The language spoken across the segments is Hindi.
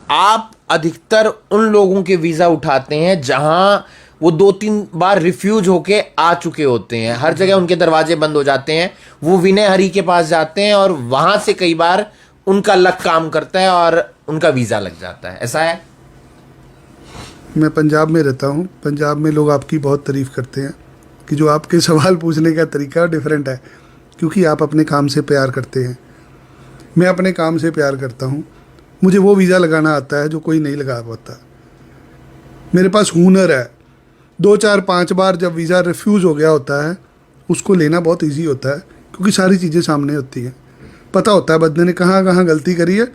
आप अधिकतर उन लोगों के वीज़ा उठाते हैं जहां वो 2-3 बार रिफ्यूज होके आ चुके होते हैं, हर जगह उनके दरवाजे बंद हो जाते हैं, वो विनय हरी के पास जाते हैं और वहां से कई बार उनका लक काम करता है और उनका वीज़ा लग जाता है, ऐसा है? मैं पंजाब में रहता हूँ। पंजाब में लोग आपकी बहुत तारीफ़ करते हैं कि जो आपके सवाल पूछने का तरीका डिफरेंट है, क्योंकि आप अपने काम से प्यार करते हैं। मैं अपने काम से प्यार करता हूँ। मुझे वो वीज़ा लगाना आता है जो कोई नहीं लगा पाता। मेरे पास हुनर है। 2-4-5 बार जब वीज़ा रिफ्यूज़ हो गया होता है, उसको लेना बहुत इजी होता है, क्योंकि सारी चीज़ें सामने होती हैं। पता होता है बंदे ने कहाँ कहाँ गलती करी है,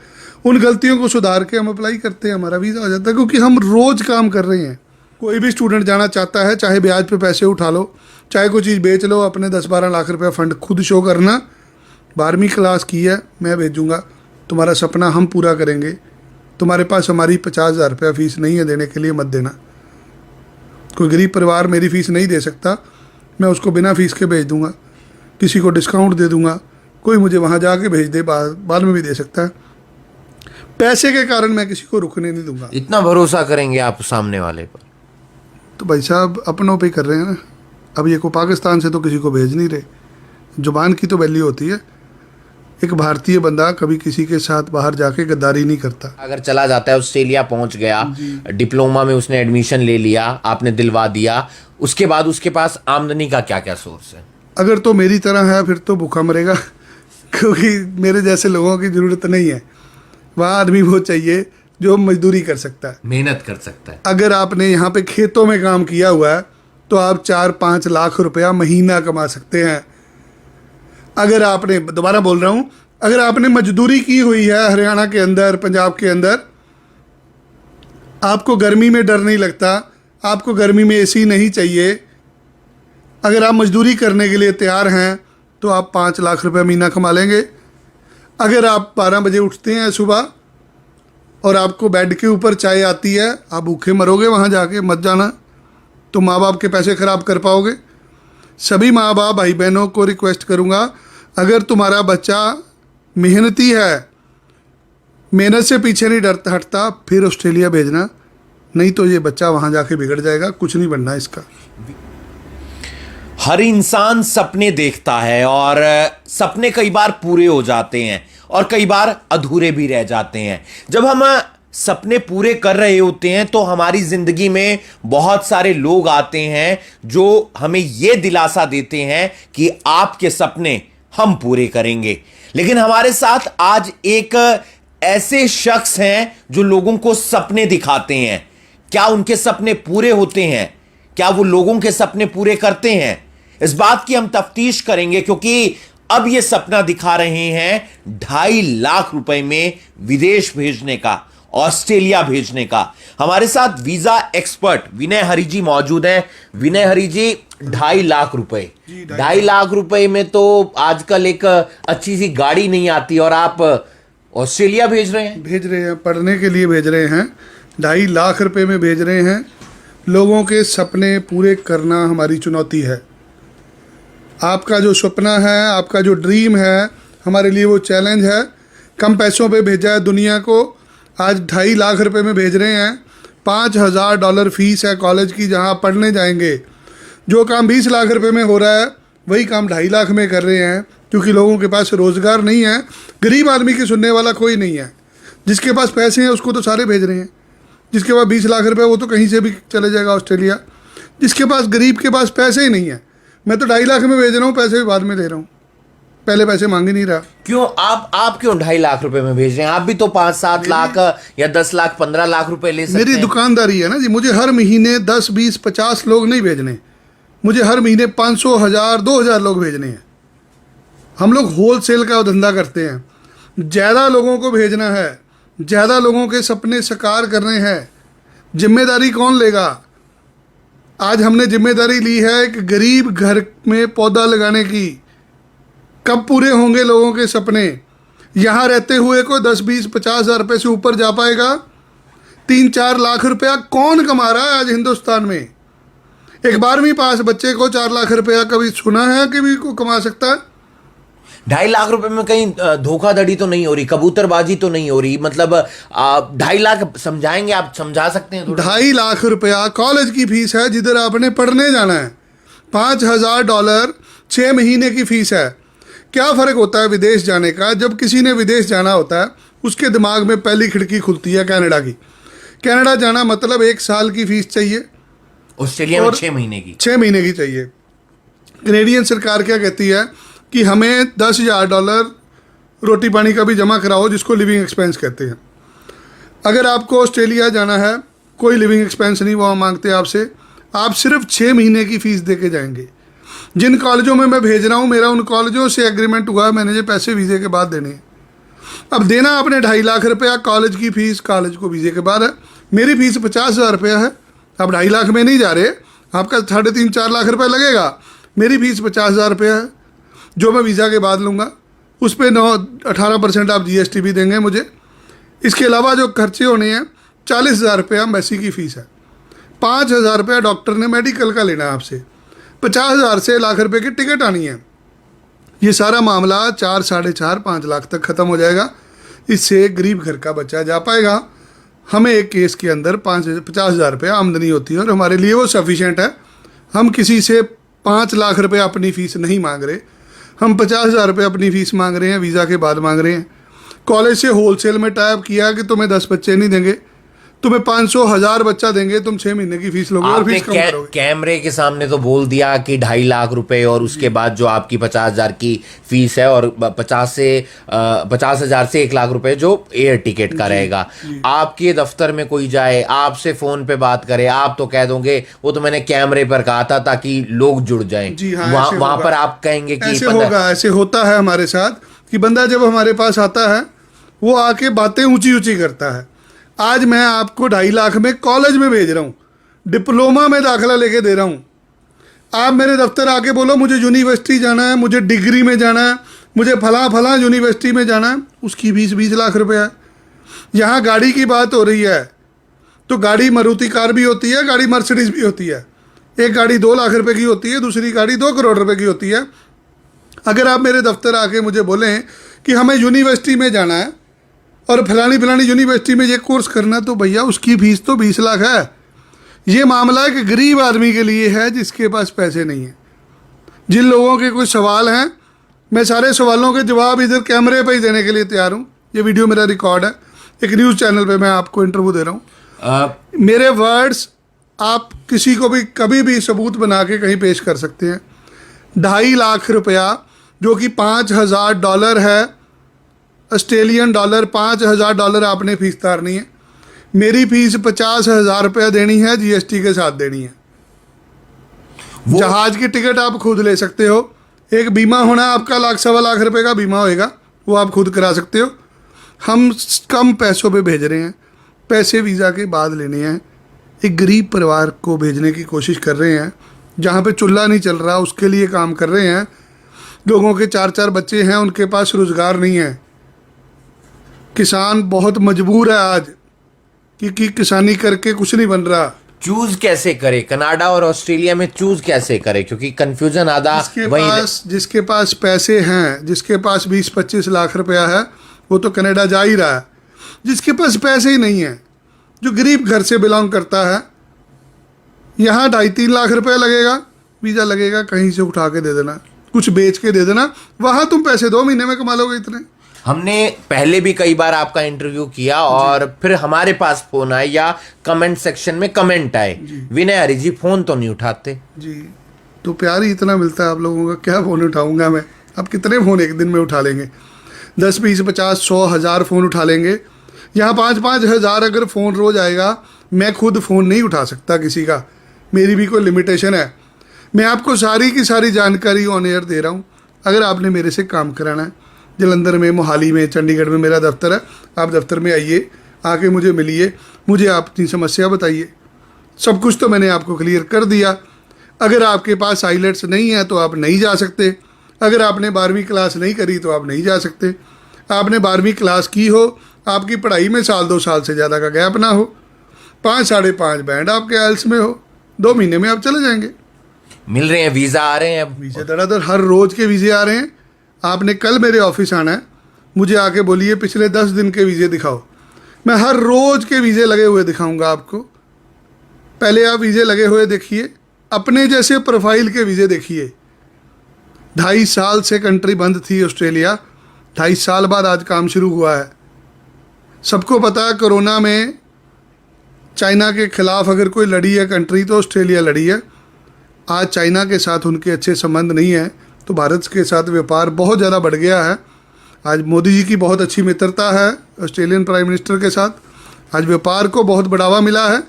उन गलतियों को सुधार के हम अप्लाई करते हैं, हमारा वीज़ा हो जाता है, क्योंकि हम रोज़ काम कर रहे हैं। कोई भी स्टूडेंट जाना चाहता है, चाहे ब्याज पे पैसे उठा लो, चाहे कोई चीज़ बेच लो, अपने 10-12 लाख रुपया फ़ंड खुद शो करना, 12वीं क्लास की है, मैं भेजूँगा, तुम्हारा सपना हम पूरा करेंगे, तुम्हारे पास हमारी 50,000 रुपया फ़ीस नहीं है देने के लिए, मत देना। कोई गरीब परिवार मेरी फ़ीस नहीं दे सकता, मैं उसको बिना फ़ीस के भेज दूँगा, किसी को डिस्काउंट दे दूँगा, कोई मुझे वहाँ जाके भेज दे, बाद में भी दे सकता है। पैसे के कारण मैं किसी को रुकने नहीं दूंगा। इतना भरोसा करेंगे आप सामने वाले पर? तो भाई साहब अपनों पे कर रहे हैं ना। अब ये को पाकिस्तान से तो किसी को भेज नहीं रहे। जुबान की तो वैल्यू होती है। एक भारतीय बंदा कभी किसी के साथ बाहर जाके गद्दारी नहीं करता। अगर चला जाता है, ऑस्ट्रेलिया पहुंच गया, डिप्लोमा में उसने एडमिशन ले लिया, आपने दिलवा दिया, उसके बाद उसके पास आमदनी का क्या क्या सोर्स है? अगर तो मेरी तरह है फिर तो भूखा मरेगा, क्योंकि मेरे जैसे लोगों की ज़रूरत नहीं है। वहाँ आदमी वो चाहिए जो मजदूरी कर सकता है, मेहनत कर सकता है। अगर आपने यहाँ पे खेतों में काम किया हुआ है तो आप 4-5 लाख रुपया महीना कमा सकते हैं। अगर आपने, दोबारा बोल रहा हूँ, अगर आपने मजदूरी की हुई है हरियाणा के अंदर, पंजाब के अंदर, आपको गर्मी में डर नहीं लगता, आपको गर्मी में एसी नहीं चाहिए, अगर आप मजदूरी करने के लिए तैयार हैं तो आप 5 लाख रुपया महीना कमा लेंगे। अगर आप 12 बजे उठते हैं सुबह और आपको बेड के ऊपर चाय आती है, आप भूखे मरोगे वहाँ जाके, मत जाना, तो माँ बाप के पैसे ख़राब कर पाओगे। सभी माँ बाप भाई बहनों को रिक्वेस्ट करूँगा, अगर तुम्हारा बच्चा मेहनती है, मेहनत से पीछे नहीं डरता हटता, फिर ऑस्ट्रेलिया भेजना, नहीं तो ये बच्चा वहाँ जाके बिगड़ जाएगा, कुछ नहीं बनना इसका। हर इंसान सपने देखता है और सपने कई बार पूरे हो जाते हैं और कई बार अधूरे भी रह जाते हैं। जब हम सपने पूरे कर रहे होते हैं तो हमारी जिंदगी में बहुत सारे लोग आते हैं जो हमें यह दिलासा देते हैं कि आपके सपने हम पूरे करेंगे। लेकिन हमारे साथ आज एक ऐसे शख्स हैं जो लोगों को सपने दिखाते हैं। क्या उनके सपने पूरे होते हैं? क्या वो लोगों के सपने पूरे करते हैं? इस बात की हम तफ्तीश करेंगे, क्योंकि अब ये सपना दिखा रहे हैं 2.5 लाख रुपए में विदेश भेजने का, ऑस्ट्रेलिया भेजने का। हमारे साथ वीजा एक्सपर्ट विनय हरी जी मौजूद हैं। विनय हरी जी, 2.5 लाख रुपए, 2.5 लाख रुपए में तो आजकल एक अच्छी सी गाड़ी नहीं आती और आप ऑस्ट्रेलिया भेज रहे हैं? पढ़ने के लिए भेज रहे हैं। 2.5 लाख रुपए में भेज रहे हैं। लोगों के सपने पूरे करना हमारी चुनौती है। आपका जो सपना है, आपका जो ड्रीम है, हमारे लिए वो चैलेंज है। कम पैसों पे भेजा है दुनिया को, आज 2.5 लाख रुपए में भेज रहे हैं। $5,000 फीस है कॉलेज की, जहां पढ़ने जाएंगे। जो काम 20 लाख रुपए में हो रहा है वही काम 2.5 लाख में कर रहे हैं, क्योंकि लोगों के पास रोज़गार नहीं है। गरीब आदमी की सुनने वाला कोई नहीं है। जिसके पास पैसे हैं उसको तो सारे भेज रहे हैं। जिसके पास 20 लाख रुपए, वो तो कहीं से भी चले जाएगा ऑस्ट्रेलिया। जिसके पास, गरीब के पास पैसे ही नहीं है। मैं तो 2.5 लाख में भेज रहा हूँ, पैसे भी बाद में ले रहा हूँ, पहले पैसे मांग ही नहीं रहा। क्यों आप क्यों 2.5 लाख रुपए में भेज रहे हैं? आप भी तो 5-7 लाख या 10 लाख 15 लाख रुपए ले सकते हैं। मेरी दुकानदारी है ना जी, मुझे हर महीने 10, 20, 50 लोग नहीं भेजने, मुझे हर महीने 500, 1000, 2000 लोग भेजने हैं। हम लोग होल सेल का धंधा करते हैं। ज़्यादा लोगों को भेजना है, ज़्यादा लोगों के सपने साकार करने हैं। जिम्मेदारी कौन लेगा? आज हमने जिम्मेदारी ली है एक गरीब घर में पौधा लगाने की। कब पूरे होंगे लोगों के सपने? यहाँ रहते हुए को 10, 20, 50 हज़ार रुपये से ऊपर जा पाएगा? 3-4 लाख रुपया कौन कमा रहा है आज हिंदुस्तान में? एक 12वीं पास बच्चे को 4 लाख रुपया कभी सुना है कि भी को कमा सकता है? 2.5 लाख रुपए में कहीं धोखाधड़ी तो नहीं हो रही, कबूतरबाजी तो नहीं हो रही? मतलब 2.5 लाख समझाएंगे, आप समझा सकते हैं थोड़ा? 2.5 लाख रुपया कॉलेज की फीस है, जिधर आपने पढ़ने जाना है। $5,000 6 महीने की फीस है। क्या फ़र्क होता है विदेश जाने का? जब किसी ने विदेश जाना होता है, उसके दिमाग में पहली खिड़की खुलती है कनाडा की। कनाडा जाना मतलब 1 साल की फीस चाहिए, ऑस्ट्रेलिया में 6 महीने की। 6 महीने की चाहिए। कनेडियन सरकार क्या कहती है कि हमें $10,000 रोटी पानी का भी जमा कराओ, जिसको लिविंग एक्सपेंस कहते हैं। अगर आपको ऑस्ट्रेलिया जाना है, कोई लिविंग एक्सपेंस नहीं वहाँ मांगते आपसे, आप सिर्फ 6 महीने की फ़ीस दे के जाएंगे। जिन कॉलेजों में मैं भेज रहा हूँ, मेरा उन कॉलेजों से एग्रीमेंट हुआ है, मैंने ये पैसे वीज़े के बाद देने हैं। अब देना आपने 2.5 लाख रुपया कॉलेज की फ़ीस, कॉलेज को वीज़े के बाद है। मेरी फ़ीस 50,000 रुपया है। अब 2.5 लाख में नहीं जा रहे, आपका 3.5-4 लाख रुपया लगेगा। मेरी फ़ीस 50,000 रुपया है, जो मैं वीज़ा के बाद लूँगा। उस पर 18% आप GST भी देंगे मुझे। इसके अलावा जो खर्चे होने हैं, 40,000 रुपया एम्बेसी की फ़ीस है। 5,000 रुपया डॉक्टर ने मेडिकल का लेना है आपसे। 50,000 से लाख रुपए की टिकट आनी है। ये सारा मामला 4, 4.5, 5 लाख तक ख़त्म हो जाएगा। इससे गरीब घर का बच्चा जा पाएगा। हमें एक केस के अंदर 50,000 रुपया आमदनी होती है और हमारे लिए वो सफिशेंट है। हम किसी से 5 लाख रुपये अपनी फ़ीस नहीं मांग रहे, हम 50,000 रुपये अपनी फ़ीस मांग रहे हैं, वीज़ा के बाद मांग रहे हैं। कॉलेज से होलसेल में टाइप किया कि तुम्हें 10 बच्चे नहीं देंगे, तुम्हें 500,000 बच्चा देंगे, तुम 6 महीने की फीस लोगे और फीस कम करोगे। कैमरे के सामने तो बोल दिया कि 2.5 लाख रुपए और उसके बाद जो आपकी 50,000 की फीस है और 50,000 से 1 लाख रुपए जो एयर टिकट का रहेगा। आपके दफ्तर में कोई जाए, आपसे फोन पे बात करे, आप तो कह दोगे वो तो मैंने कैमरे पर कहा था ताकि लोग जुड़ जाएं। जी हाँ, वहां पर आप कहेंगे कि ऐसे होगा। ऐसे होता है हमारे साथ कि बंदा जब हमारे पास आता है, वो आके बातें ऊंची ऊंची करता है। आज मैं आपको 2.5 लाख में कॉलेज में भेज रहा हूँ, डिप्लोमा में दाखिला लेके दे रहा हूँ। आप मेरे दफ्तर आके बोलो मुझे यूनिवर्सिटी जाना है, मुझे डिग्री में जाना है, मुझे फला यूनिवर्सिटी में जाना है, उसकी फीस 20 लाख रुपया है। यहाँ गाड़ी की बात हो रही है तो गाड़ी मारुति कार भी होती है, गाड़ी मर्सिडीज भी होती है। एक गाड़ी 2 लाख रुपए की होती है, दूसरी गाड़ी 2 करोड़ रुपए की होती है। अगर आप मेरे दफ्तर आके मुझे बोलें कि हमें यूनिवर्सिटी में जाना है और फलानी यूनिवर्सिटी में ये कोर्स करना, तो भैया उसकी फ़ीस तो 20 लाख है। ये मामला एक गरीब आदमी के लिए है जिसके पास पैसे नहीं हैं। जिन लोगों के कोई सवाल हैं, मैं सारे सवालों के जवाब इधर कैमरे पर ही देने के लिए तैयार हूँ। ये वीडियो मेरा रिकॉर्ड है, एक न्यूज़ चैनल पे मैं आपको इंटरव्यू दे रहा हूँ। मेरे वर्ड्स आप किसी को भी कभी भी सबूत बना के कहीं पेश कर सकते हैं। 2.5 लाख रुपया जो कि $5,000 है, ऑस्ट्रेलियन डॉलर, $5,000 आपने फीस तारनी है। मेरी फीस 50,000 रुपया देनी है, GST के साथ देनी है। जहाज की टिकट आप खुद ले सकते हो। एक बीमा होना आपका 1 लाख 1.25 लाख रुपए का बीमा होएगा, वो आप खुद करा सकते हो। हम कम पैसों पे भेज रहे हैं, पैसे वीज़ा के बाद लेने हैं। एक गरीब परिवार को भेजने की कोशिश कर रहे हैं, जहाँ पे चूल्हा नहीं चल रहा उसके लिए काम कर रहे हैं। लोगों के 4-4 बच्चे हैं, उनके पास रोज़गार नहीं है। किसान बहुत मजबूर है आज, क्योंकि किसानी करके कुछ नहीं बन रहा। चूज कैसे करे कनाडा और ऑस्ट्रेलिया में, चूज कैसे करे? क्योंकि कंफ्यूजन आधा जिसके पास पैसे हैं, जिसके पास 20-25 लाख रुपया है, वो तो कनाडा जा ही रहा है। जिसके पास पैसे ही नहीं है, जो गरीब घर से बिलोंग करता है, यहाँ 2.5-3 लाख रुपया लगेगा, वीज़ा लगेगा, कहीं से उठा के दे देना, कुछ बेच के दे देना, वहाँ तुम पैसे 2 महीने में कमा लोगे इतने। हमने पहले भी कई बार आपका इंटरव्यू किया और फिर हमारे पास फोन आए या कमेंट सेक्शन में कमेंट आए, विनय हरी जी फोन तो नहीं उठाते जी। तो प्यार ही इतना मिलता है आप लोगों का, क्या फ़ोन उठाऊंगा मैं? आप कितने फ़ोन एक दिन में उठा लेंगे? 10, 20, 50, 100, 1000 फ़ोन उठा लेंगे। यहाँ 5-5 हज़ार अगर फ़ोन रोज़ आएगा, मैं खुद फ़ोन नहीं उठा सकता किसी का, मेरी भी कोई लिमिटेशन है। मैं आपको सारी की सारी जानकारी ऑन एयर दे रहा हूँ। अगर आपने मेरे से काम कराना है, जलंधर में, मोहाली में, चंडीगढ़ में मेरा दफ्तर है, आप दफ्तर में आइए, आके मुझे मिलिए, मुझे आप अपनी समस्या बताइए। सब कुछ तो मैंने आपको क्लियर कर दिया। अगर आपके पास आइलेट्स नहीं है तो आप नहीं जा सकते। अगर आपने 12वीं क्लास नहीं करी तो आप नहीं जा सकते। आपने 12वीं क्लास की हो, आपकी पढ़ाई में 1-2 साल से ज़्यादा का गैप ना हो, 5-5.5 बैंड आपके आइल्स में हो, 2 महीने में आप चले जाएंगे। मिल रहे हैं, वीज़ा आ रहे हैं, वीज़े धड़ाधड़ हर रोज़ के वीज़े आ रहे हैं। आपने कल मेरे ऑफिस आना है, मुझे आके बोलिए पिछले 10 दिन के वीज़े दिखाओ, मैं हर रोज़ के वीज़े लगे हुए दिखाऊंगा आपको। पहले आप वीज़े लगे हुए देखिए, अपने जैसे प्रोफाइल के वीज़े देखिए। 2.5 साल से कंट्री बंद थी ऑस्ट्रेलिया, 2.5 साल बाद आज काम शुरू हुआ है। सबको पता है कोरोना में चाइना के खिलाफ अगर कोई लड़ी है कंट्री तो ऑस्ट्रेलिया लड़ी है। आज चाइना के साथ उनके अच्छे संबंध नहीं है, तो भारत के साथ व्यापार बहुत ज़्यादा बढ़ गया है। आज मोदी जी की बहुत अच्छी मित्रता है ऑस्ट्रेलियन प्राइम मिनिस्टर के साथ। आज व्यापार को बहुत बढ़ावा मिला है।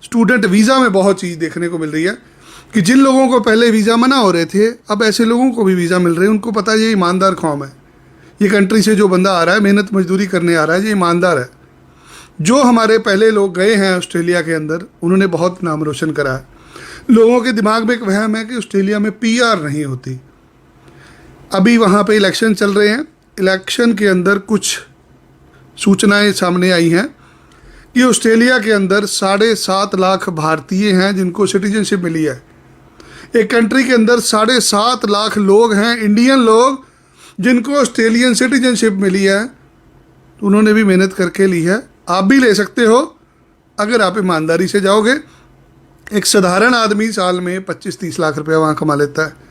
स्टूडेंट वीज़ा में बहुत चीज़ देखने को मिल रही है कि जिन लोगों को पहले वीज़ा मना हो रहे थे, अब ऐसे लोगों को भी वीज़ा मिल रहे हैं। उनको पता है ये ईमानदार कौम है, ये कंट्री से जो बंदा आ रहा है, मेहनत मजदूरी करने आ रहा है, ये ईमानदार है। जो हमारे पहले लोग गए हैं ऑस्ट्रेलिया के अंदर, उन्होंने बहुत नाम रोशन करा है। लोगों के दिमाग में एक वहम है कि ऑस्ट्रेलिया में PR नहीं होती। अभी वहाँ पे इलेक्शन चल रहे हैं। इलेक्शन के अंदर कुछ सूचनाएं सामने आई हैं कि ऑस्ट्रेलिया के अंदर 7.5 लाख भारतीय हैं जिनको सिटीजनशिप मिली है। एक कंट्री के अंदर 7.5 लाख लोग हैं, इंडियन लोग, जिनको ऑस्ट्रेलियन सिटीजनशिप मिली है। तो उन्होंने भी मेहनत करके ली है, आप भी ले सकते हो अगर आप ईमानदारी से जाओगे। एक साधारण आदमी साल में 25-30 लाख रुपया वहाँ कमा लेता है।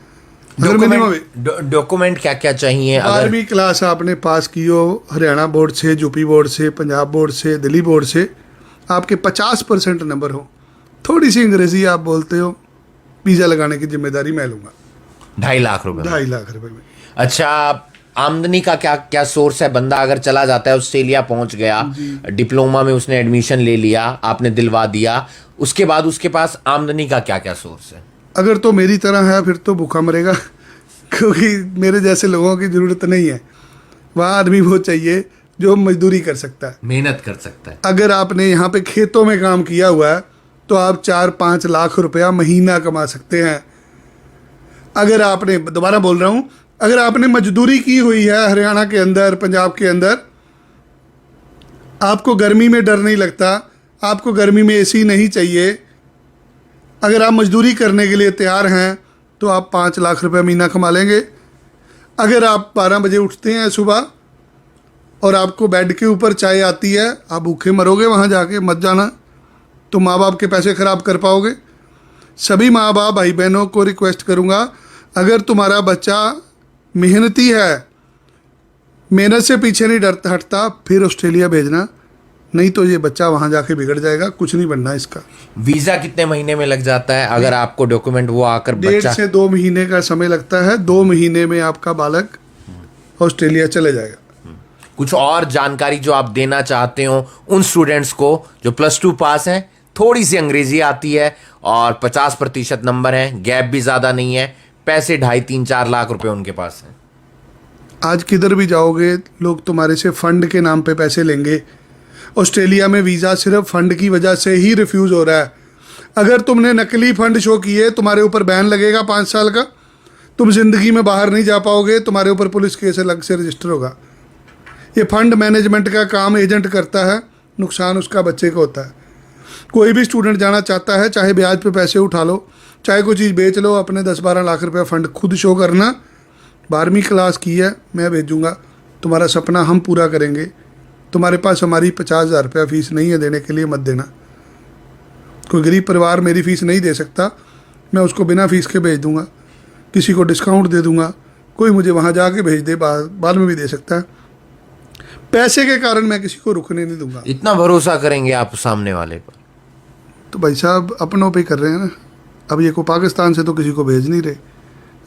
डॉक्यूमेंट क्या क्या चाहिए? 12वीं क्लास आपने पास की हो हरियाणा बोर्ड से, यूपी बोर्ड से, पंजाब बोर्ड से, दिल्ली बोर्ड से, आपके 50% नंबर हो, थोड़ी सी अंग्रेजी आप बोलते हो, वीज़ा लगाने की जिम्मेदारी मैं लूँगा। 2.5 लाख रुपए? 2.5 लाख रुपए में। अच्छा, आमदनी का क्या क्या सोर्स है? बंदा अगर चला जाता है, ऑस्ट्रेलिया पहुंच गया, डिप्लोमा में उसने एडमिशन ले लिया, आपने दिलवा दिया, उसके बाद उसके पास आमदनी का क्या क्या सोर्स है? अगर तो मेरी तरह है फिर तो भूखा मरेगा, क्योंकि मेरे जैसे लोगों की ज़रूरत नहीं है। वहाँ आदमी वो चाहिए जो मजदूरी कर सकता है, मेहनत कर सकता है। अगर आपने यहाँ पे खेतों में काम किया हुआ है तो आप 4-5 लाख रुपया महीना कमा सकते हैं। अगर आपने, दोबारा बोल रहा हूँ, अगर आपने मजदूरी की हुई है हरियाणा के अंदर, पंजाब के अंदर, आपको गर्मी में डर नहीं लगता, आपको गर्मी में AC नहीं चाहिए, अगर आप मजदूरी करने के लिए तैयार हैं तो आप 5 लाख रुपए महीना कमा लेंगे। अगर आप 12 बजे उठते हैं सुबह और आपको बेड के ऊपर चाय आती है, आप भूखे मरोगे वहाँ जाके, मत जाना, तो माँ बाप के पैसे ख़राब कर पाओगे। सभी माँ बाप भाई बहनों को रिक्वेस्ट करूँगा, अगर तुम्हारा बच्चा मेहनती है, मेहनत से पीछे नहीं डरता हटता, फिर ऑस्ट्रेलिया भेजना, नहीं तो ये बच्चा वहाँ जाके बिगड़ जाएगा, कुछ नहीं बनना इसका। वीज़ा कितने महीने में लग जाता है अगर आपको डॉक्यूमेंट वो आकर? 1.5 से 2 महीने का समय लगता है। 2 महीने में आपका बालक ऑस्ट्रेलिया चले जाएगा। कुछ और जानकारी जो आप देना चाहते हो उन स्टूडेंट्स को जो +2 पास हैं, थोड़ी सी अंग्रेजी आती है और 50% नंबर हैं, गैप भी ज़्यादा नहीं है, पैसे 2.5-3-4 लाख रुपए उनके पास हैं। आज किधर भी जाओगे लोग तुम्हारे से फंड के नाम पे पैसे लेंगे। ऑस्ट्रेलिया में वीज़ा सिर्फ फंड की वजह से ही रिफ्यूज़ हो रहा है। अगर तुमने नकली फंड शो किए, तुम्हारे ऊपर बैन लगेगा 5 साल का, तुम ज़िंदगी में बाहर नहीं जा पाओगे, तुम्हारे ऊपर पुलिस केस अलग से रजिस्टर होगा। ये फंड मैनेजमेंट का काम एजेंट करता है, नुकसान उसका बच्चे को होता है। कोई भी स्टूडेंट जाना चाहता है, चाहे ब्याज पे पैसे उठा लो, चाहे कोई चीज़ बेच लो, अपने 10-12 लाख रुपया फ़ंड खुद शो करना। 12वीं क्लास की है, मैं भेजूँगा, तुम्हारा सपना हम पूरा करेंगे। तुम्हारे पास हमारी 50,000 रुपया फ़ीस नहीं है देने के लिए, मत देना। कोई गरीब परिवार मेरी फ़ीस नहीं दे सकता, मैं उसको बिना फ़ीस के भेज दूँगा, किसी को डिस्काउंट दे दूँगा, कोई मुझे वहाँ जाके भेज दे, बाद में भी दे सकता है। पैसे के कारण मैं किसी को रुकने नहीं दूंगा। इतना भरोसा करेंगे आप सामने वाले पर? तो भाई साहब अपनों पे कर रहे हैं ना। अब ये को पाकिस्तान से तो किसी को भेज नहीं रहे,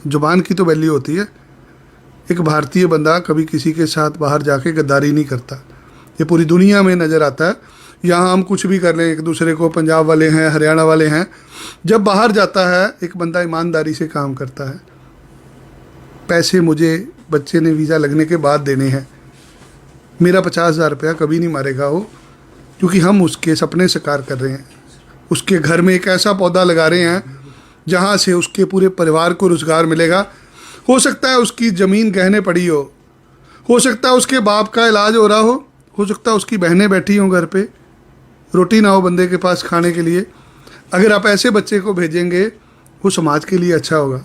जुबान की तो वैल्यू होती है। एक भारतीय बंदा कभी किसी के साथ बाहर जाके गद्दारी नहीं करता, ये पूरी दुनिया में नज़र आता है। यहाँ हम कुछ भी कर लें, एक दूसरे को, पंजाब वाले हैं, हरियाणा वाले हैं, जब बाहर जाता है एक बंदा ईमानदारी से काम करता है। पैसे मुझे बच्चे ने वीज़ा लगने के बाद देने हैं, मेरा 50,000 रुपया कभी नहीं मारेगा वो, क्योंकि हम उसके सपने साकार कर रहे हैं। उसके घर में एक ऐसा पौधा लगा रहे हैं जहाँ से उसके पूरे परिवार को रोज़गार मिलेगा। हो सकता है उसकी ज़मीन गहने पड़ी हो सकता है उसके बाप का इलाज हो रहा हो सकता है उसकी बहनें बैठी हों घर पे, रोटी ना हो बंदे के पास खाने के लिए। अगर आप ऐसे बच्चे को भेजेंगे वो समाज के लिए अच्छा होगा।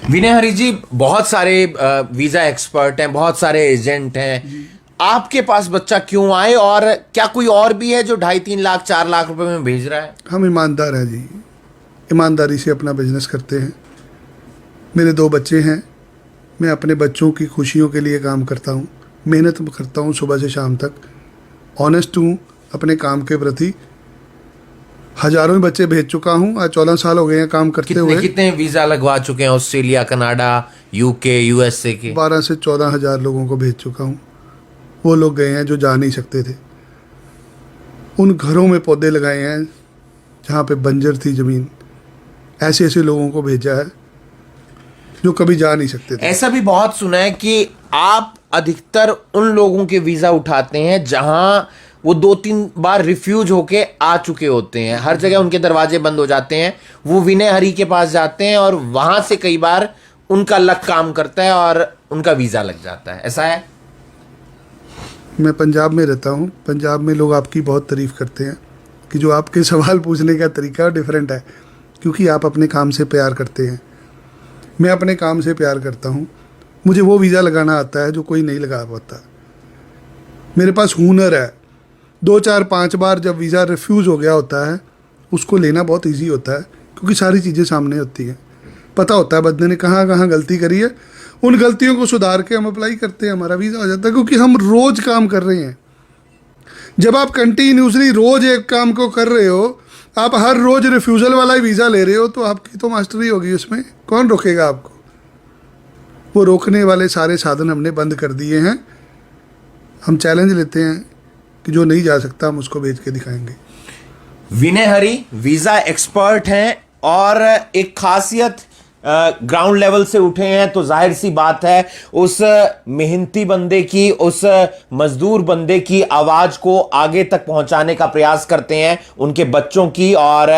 विनय हरी जी, बहुत सारे वीजा एक्सपर्ट हैं, बहुत सारे एजेंट हैं, आपके पास बच्चा क्यों आए? और क्या कोई और भी है जो 2.5-3 लाख 4 लाख रुपए में भेज रहा है? हम ईमानदार हैं जी, ईमानदारी से अपना बिजनेस करते हैं। मेरे 2 बच्चे हैं, मैं अपने बच्चों की खुशियों के लिए काम करता हूँ, मेहनत करता हूँ सुबह से शाम तक, ऑनेस्ट हूँ अपने काम के प्रति। हजारों ही बच्चे भेज चुका हूँ, आज 14 साल हो गए हैं काम करते हुए। कितने वीजा लगवा चुके हैं? ऑस्ट्रेलिया, कनाडा, यूके, यूएसए के 12 से 14 हज़ार लोगों को भेज चुका हूँ। वो लोग गए हैं जो जा नहीं सकते थे, उन घरों में पौधे लगाए हैं जहाँ पे बंजर थी ज़मीन, ऐसे ऐसे लोगों को भेजा है जो कभी जा नहीं सकते थे। ऐसा भी बहुत सुना है कि आप अधिकतर उन लोगों के वीजा उठाते हैं जहां वो 2-3 बार रिफ्यूज होके आ चुके होते हैं, हर जगह उनके दरवाजे बंद हो जाते हैं, वो विनय हरी के पास जाते हैं और वहां से कई बार उनका लक काम करता है और उनका वीजा लग जाता है। ऐसा है? मैं पंजाब में रहता हूँ, पंजाब में लोग आपकी बहुत तारीफ़ करते हैं कि जो आपके सवाल पूछने का तरीका डिफरेंट है, क्योंकि आप अपने काम से प्यार करते हैं। मैं अपने काम से प्यार करता हूँ, मुझे वो वीज़ा लगाना आता है जो कोई नहीं लगा पाता। मेरे पास हुनर है, 2, 4, 5 बार जब वीज़ा रिफ्यूज़ हो गया होता है उसको लेना बहुत इजी होता है, क्योंकि सारी चीज़ें सामने होती हैं, पता होता है बंदे ने कहाँ कहाँ गलती करी है, उन गलतियों को सुधार के हम अप्लाई करते हैं, हमारा वीज़ा हो जाता है, क्योंकि हम रोज़ काम कर रहे हैं। जब आप कंटिन्यूसली रोज़ एक काम को कर रहे हो, आप हर रोज़ रिफ्यूज़ल वाला ही वीज़ा ले रहे हो, तो आपकी तो मास्टरी होगी उसमें, कौन रोकेगा आपको? वो रोकने वाले सारे साधन हमने बंद कर दिए हैं। हम चैलेंज लेते हैं कि जो नहीं जा सकता हम उसको भेज के दिखाएंगे। विनय हरी वीजा एक्सपर्ट हैं और एक खासियत ग्राउंड लेवल से उठे हैं, तो जाहिर सी बात है उस मेहनती बंदे की, उस मजदूर बंदे की आवाज को आगे तक पहुंचाने का प्रयास करते हैं, उनके बच्चों की, और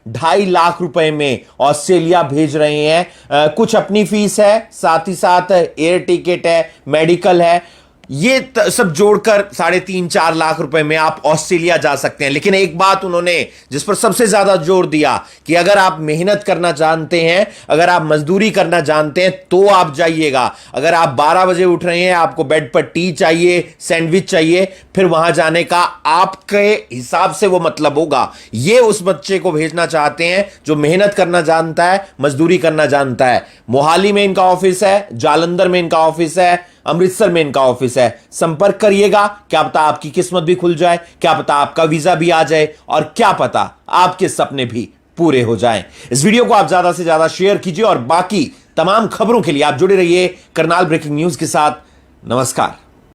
2.5 लाख रुपए में ऑस्ट्रेलिया भेज रहे हैं। कुछ अपनी फीस है, साथ ही साथ एयर टिकट है, मेडिकल है, ये सब जोड़कर 3.5-4 लाख रुपए में आप ऑस्ट्रेलिया जा सकते हैं। लेकिन एक बात उन्होंने जिस पर सबसे ज्यादा जोर दिया कि अगर आप मेहनत करना जानते हैं, अगर आप मजदूरी करना जानते हैं तो आप जाइएगा। अगर आप 12 बजे उठ रहे हैं, आपको बेड पर टी चाहिए, सैंडविच चाहिए, फिर वहां जाने का आपके हिसाब से वो मतलब होगा। ये उस बच्चे को भेजना चाहते हैं जो मेहनत करना जानता है, मजदूरी करना जानता है। मोहाली में इनका ऑफिस है, जालंधर में इनका ऑफिस है, अमृतसर में इनका ऑफिस है। संपर्क करिएगा, क्या पता आपकी किस्मत भी खुल जाए, क्या पता आपका वीजा भी आ जाए, और क्या पता आपके सपने भी पूरे हो जाएं। इस वीडियो को आप ज्यादा से ज्यादा शेयर कीजिए और बाकी तमाम खबरों के लिए आप जुड़े रहिए करनाल ब्रेकिंग न्यूज के साथ। नमस्कार।